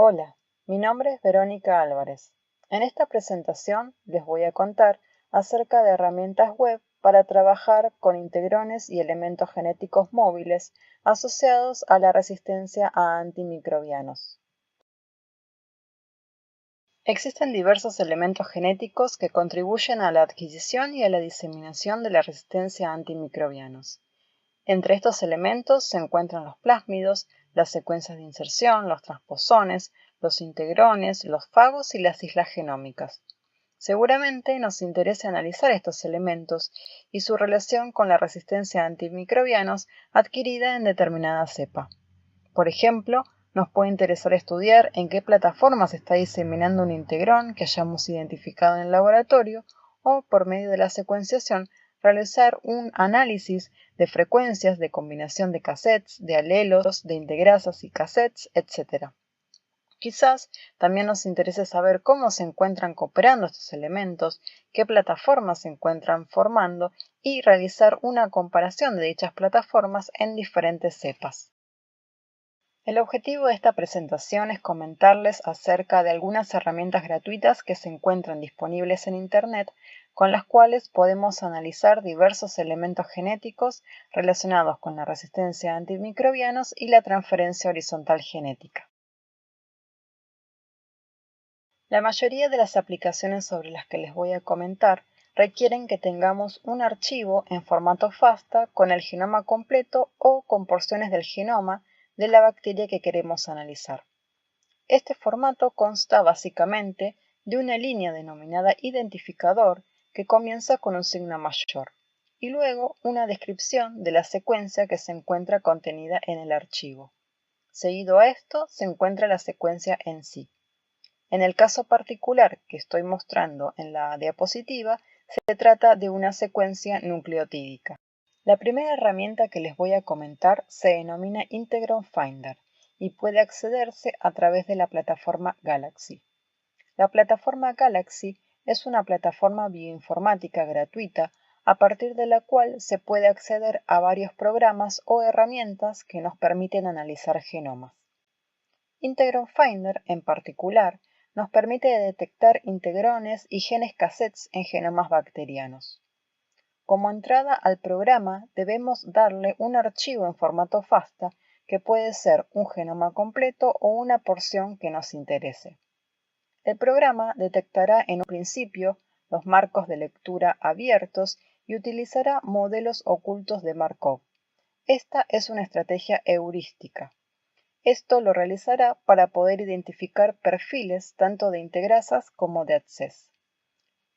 Hola, mi nombre es Verónica Álvarez. En esta presentación les voy a contar acerca de herramientas web para trabajar con integrones y elementos genéticos móviles asociados a la resistencia a antimicrobianos. Existen diversos elementos genéticos que contribuyen a la adquisición y a la diseminación de la resistencia a antimicrobianos. Entre estos elementos se encuentran los plásmidos, las secuencias de inserción, los transposones, los integrones, los fagos y las islas genómicas. Seguramente nos interesa analizar estos elementos y su relación con la resistencia a antimicrobianos adquirida en determinada cepa. Por ejemplo, nos puede interesar estudiar en qué plataforma se está diseminando un integrón que hayamos identificado en el laboratorio o, por medio de la secuenciación, realizar un análisis de frecuencias de combinación de cassettes, de alelos, de integrasas y cassettes, etc. Quizás también nos interese saber cómo se encuentran cooperando estos elementos, qué plataformas se encuentran formando y realizar una comparación de dichas plataformas en diferentes cepas. El objetivo de esta presentación es comentarles acerca de algunas herramientas gratuitas que se encuentran disponibles en Internet, con las cuales podemos analizar diversos elementos genéticos relacionados con la resistencia a antimicrobianos y la transferencia horizontal genética. La mayoría de las aplicaciones sobre las que les voy a comentar requieren que tengamos un archivo en formato FASTA con el genoma completo o con porciones del genoma de la bacteria que queremos analizar. Este formato consta básicamente de una línea denominada identificador que comienza con un signo mayor y luego una descripción de la secuencia que se encuentra contenida en el archivo. Seguido a esto se encuentra la secuencia en sí. En el caso particular que estoy mostrando en la diapositiva, se trata de una secuencia nucleotídica. La primera herramienta que les voy a comentar se denomina Integron Finder y puede accederse a través de la plataforma Galaxy. La plataforma Galaxy es una plataforma bioinformática gratuita a partir de la cual se puede acceder a varios programas o herramientas que nos permiten analizar genomas. Integron Finder, en particular, nos permite detectar integrones y genes cassettes en genomas bacterianos. Como entrada al programa debemos darle un archivo en formato FASTA que puede ser un genoma completo o una porción que nos interese. El programa detectará en un principio los marcos de lectura abiertos y utilizará modelos ocultos de Markov. Esta es una estrategia heurística. Esto lo realizará para poder identificar perfiles tanto de integrasas como de adses.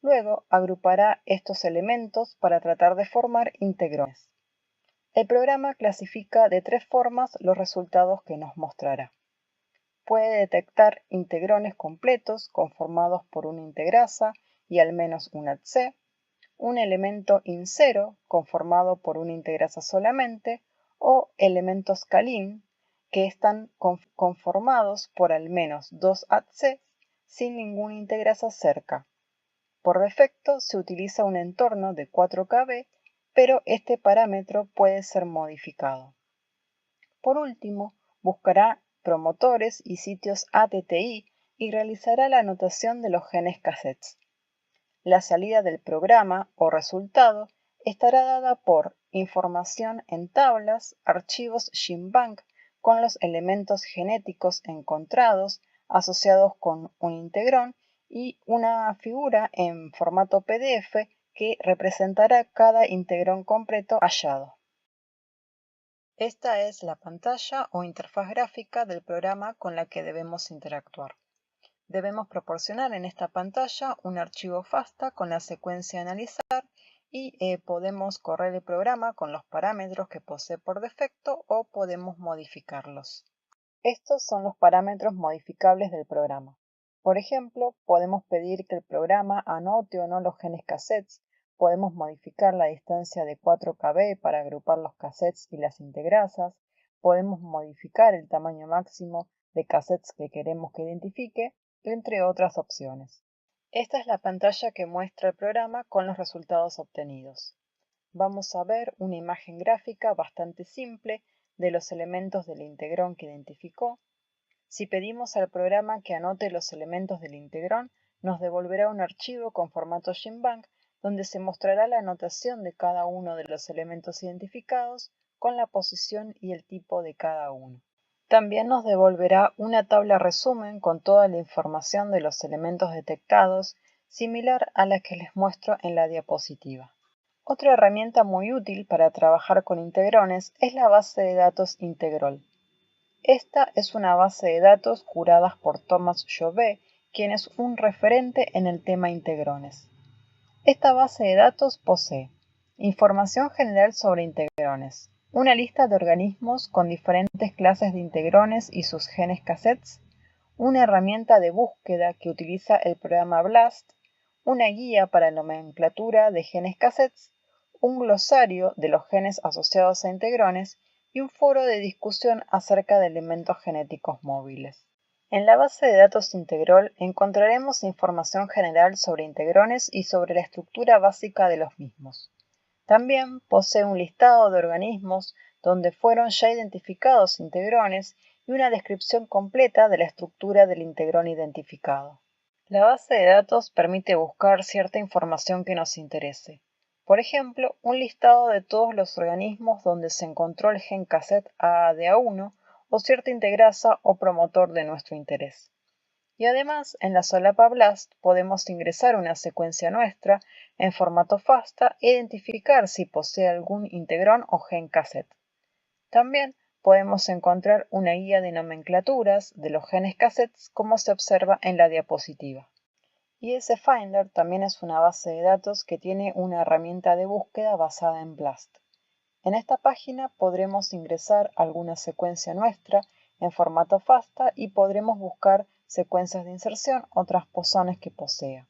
Luego agrupará estos elementos para tratar de formar integrones. El programa clasifica de tres formas los resultados que nos mostrará. Puede detectar integrones completos conformados por una integrasa y al menos un adse, un elemento incero conformado por una integrasa solamente o elementos calin que están conformados por al menos dos adses sin ninguna integrasa cerca. Por defecto se utiliza un entorno de 4KB, pero este parámetro puede ser modificado. Por último, buscará promotores y sitios ATTI y realizará la anotación de los genes cassettes. La salida del programa o resultado estará dada por información en tablas, archivos GenBank con los elementos genéticos encontrados asociados con un integrón y una figura en formato PDF que representará cada integrón completo hallado. Esta es la pantalla o interfaz gráfica del programa con la que debemos interactuar. Debemos proporcionar en esta pantalla un archivo FASTA con la secuencia a analizar y podemos correr el programa con los parámetros que posee por defecto o podemos modificarlos. Estos son los parámetros modificables del programa. Por ejemplo, podemos pedir que el programa anote o no los genes cassettes, podemos modificar la distancia de 4KB para agrupar los cassettes y las integrasas, podemos modificar el tamaño máximo de cassettes que queremos que identifique, entre otras opciones. Esta es la pantalla que muestra el programa con los resultados obtenidos. Vamos a ver una imagen gráfica bastante simple de los elementos del integrón que identificó. Si pedimos al programa que anote los elementos del integrón, nos devolverá un archivo con formato GenBank donde se mostrará la anotación de cada uno de los elementos identificados con la posición y el tipo de cada uno. También nos devolverá una tabla resumen con toda la información de los elementos detectados, similar a la que les muestro en la diapositiva. Otra herramienta muy útil para trabajar con integrones es la base de datos Integrol. Esta es una base de datos curada por Thomas Jobé, quien es un referente en el tema integrones. Esta base de datos posee información general sobre integrones, una lista de organismos con diferentes clases de integrones y sus genes cassettes, una herramienta de búsqueda que utiliza el programa BLAST, una guía para la nomenclatura de genes cassettes, un glosario de los genes asociados a integrones y un foro de discusión acerca de elementos genéticos móviles. En la base de datos Integrol encontraremos información general sobre integrones y sobre la estructura básica de los mismos. También posee un listado de organismos donde fueron ya identificados integrones y una descripción completa de la estructura del integrón identificado. La base de datos permite buscar cierta información que nos interese. Por ejemplo, un listado de todos los organismos donde se encontró el gen cassette AADA1 o cierta integrasa o promotor de nuestro interés. Y además, en la solapa BLAST podemos ingresar una secuencia nuestra en formato FASTA e identificar si posee algún integrón o gen cassette. También podemos encontrar una guía de nomenclaturas de los genes cassettes como se observa en la diapositiva. ISFinder también es una base de datos que tiene una herramienta de búsqueda basada en BLAST. En esta página podremos ingresar alguna secuencia nuestra en formato FASTA y podremos buscar secuencias de inserción o transposones que posea.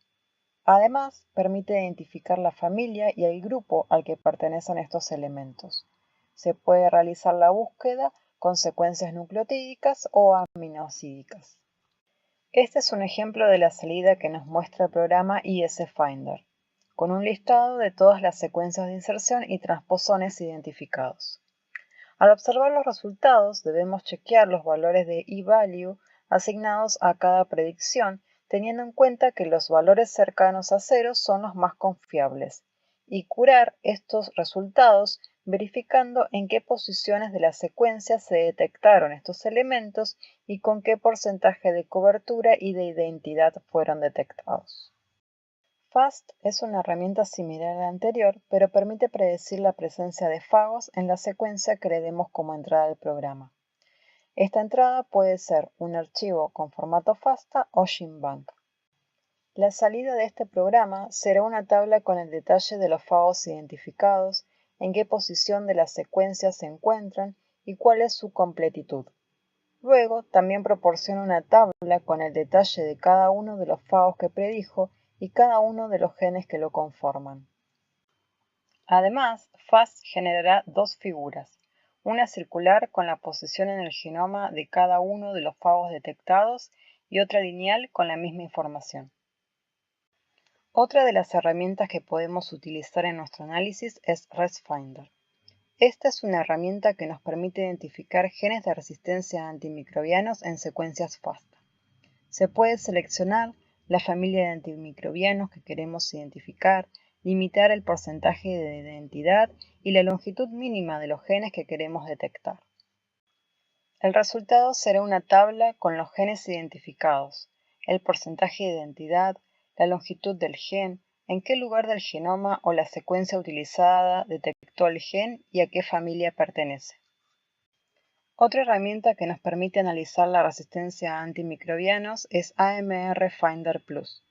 Además, permite identificar la familia y el grupo al que pertenecen estos elementos. Se puede realizar la búsqueda con secuencias nucleotídicas o aminoácidicas. Este es un ejemplo de la salida que nos muestra el programa ISFinder, con un listado de todas las secuencias de inserción y transposones identificados. Al observar los resultados, debemos chequear los valores de e-value asignados a cada predicción, teniendo en cuenta que los valores cercanos a 0 son los más confiables, y curar estos resultados verificando en qué posiciones de la secuencia se detectaron estos elementos y con qué porcentaje de cobertura y de identidad fueron detectados. FAST es una herramienta similar a la anterior, pero permite predecir la presencia de fagos en la secuencia que le demos como entrada al programa. Esta entrada puede ser un archivo con formato FASTA o GenBank. La salida de este programa será una tabla con el detalle de los fagos identificados, en qué posición de la secuencia se encuentran y cuál es su completitud. Luego, también proporciona una tabla con el detalle de cada uno de los fagos que predijo y cada uno de los genes que lo conforman. Además, FAST generará dos figuras, una circular con la posición en el genoma de cada uno de los fagos detectados y otra lineal con la misma información. Otra de las herramientas que podemos utilizar en nuestro análisis es ResFinder. Esta es una herramienta que nos permite identificar genes de resistencia a antimicrobianos en secuencias FASTA. Se puede seleccionar la familia de antimicrobianos que queremos identificar, limitar el porcentaje de identidad y la longitud mínima de los genes que queremos detectar. El resultado será una tabla con los genes identificados, el porcentaje de identidad, la longitud del gen, en qué lugar del genoma o la secuencia utilizada detectó el gen y a qué familia pertenece. Otra herramienta que nos permite analizar la resistencia a antimicrobianos es AMR Finder Plus.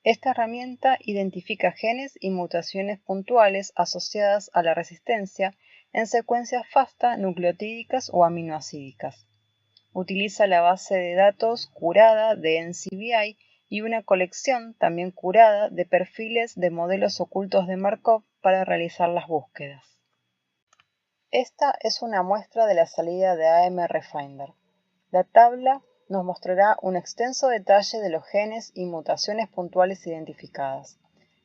Esta herramienta identifica genes y mutaciones puntuales asociadas a la resistencia en secuencias FASTA nucleotídicas o aminoácidicas. Utiliza la base de datos curada de NCBI y una colección también curada de perfiles de modelos ocultos de Markov para realizar las búsquedas. Esta es una muestra de la salida de AMR Finder. La tabla nos mostrará un extenso detalle de los genes y mutaciones puntuales identificadas.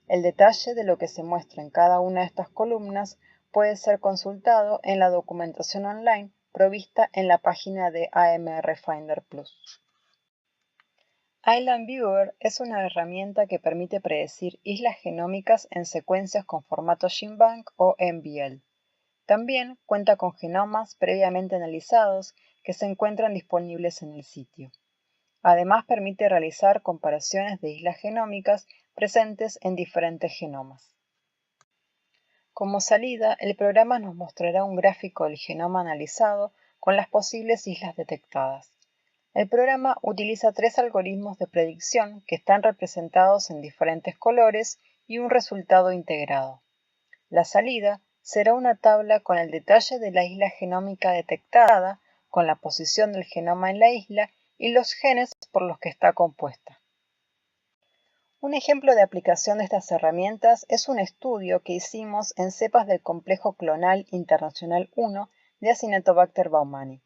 El detalle de lo que se muestra en cada una de estas columnas puede ser consultado en la documentación online provista en la página de AMR Finder Plus. Island Viewer es una herramienta que permite predecir islas genómicas en secuencias con formato GenBank o MBL. También cuenta con genomas previamente analizados que se encuentran disponibles en el sitio. Además permite realizar comparaciones de islas genómicas presentes en diferentes genomas. Como salida, el programa nos mostrará un gráfico del genoma analizado con las posibles islas detectadas. El programa utiliza 3 algoritmos de predicción que están representados en diferentes colores y un resultado integrado. La salida será una tabla con el detalle de la isla genómica detectada, con la posición del genoma en la isla y los genes por los que está compuesta. Un ejemplo de aplicación de estas herramientas es un estudio que hicimos en cepas del complejo clonal internacional 1 de Acinetobacter baumannii.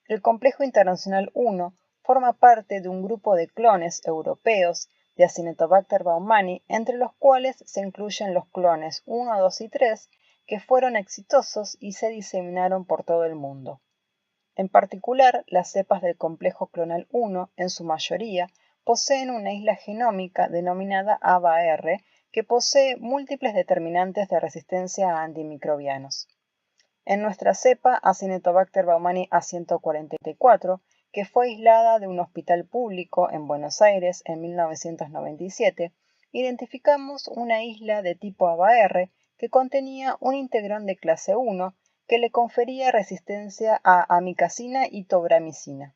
El complejo internacional 1 forma parte de un grupo de clones europeos de Acinetobacter baumannii, entre los cuales se incluyen los clones 1, 2 y 3, que fueron exitosos y se diseminaron por todo el mundo. En particular, las cepas del complejo clonal 1, en su mayoría, poseen una isla genómica denominada ABA-R, que posee múltiples determinantes de resistencia a antimicrobianos. En nuestra cepa Acinetobacter baumannii A144, que fue aislada de un hospital público en Buenos Aires en 1997, identificamos una isla de tipo ABA-R que contenía un integrón de clase 1 que le confería resistencia a amicacina y tobramicina.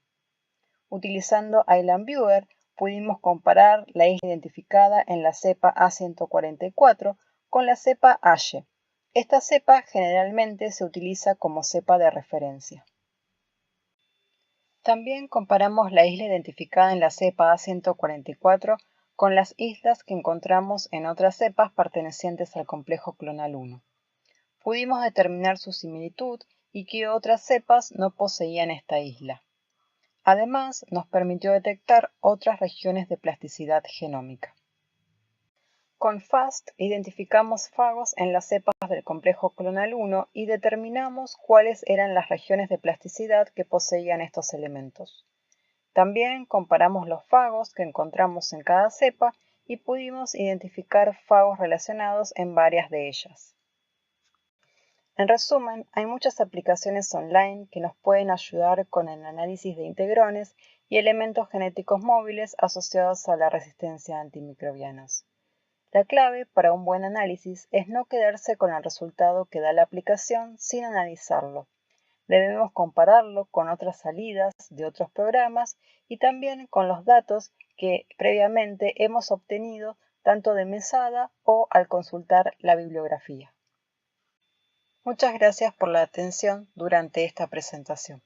Utilizando Island Viewer, pudimos comparar la isla identificada en la cepa A144 con la cepa AYE. Esta cepa generalmente se utiliza como cepa de referencia. También comparamos la isla identificada en la cepa A144 con las islas que encontramos en otras cepas pertenecientes al complejo clonal 1. Pudimos determinar su similitud y que otras cepas no poseían esta isla. Además, nos permitió detectar otras regiones de plasticidad genómica. Con FAST identificamos fagos en las cepas del complejo clonal 1 y determinamos cuáles eran las regiones de plasticidad que poseían estos elementos. También comparamos los fagos que encontramos en cada cepa y pudimos identificar fagos relacionados en varias de ellas. En resumen, hay muchas aplicaciones online que nos pueden ayudar con el análisis de integrones y elementos genéticos móviles asociados a la resistencia a antimicrobianos. La clave para un buen análisis es no quedarse con el resultado que da la aplicación sin analizarlo. Debemos compararlo con otras salidas de otros programas y también con los datos que previamente hemos obtenido tanto de mesada o al consultar la bibliografía. Muchas gracias por la atención durante esta presentación.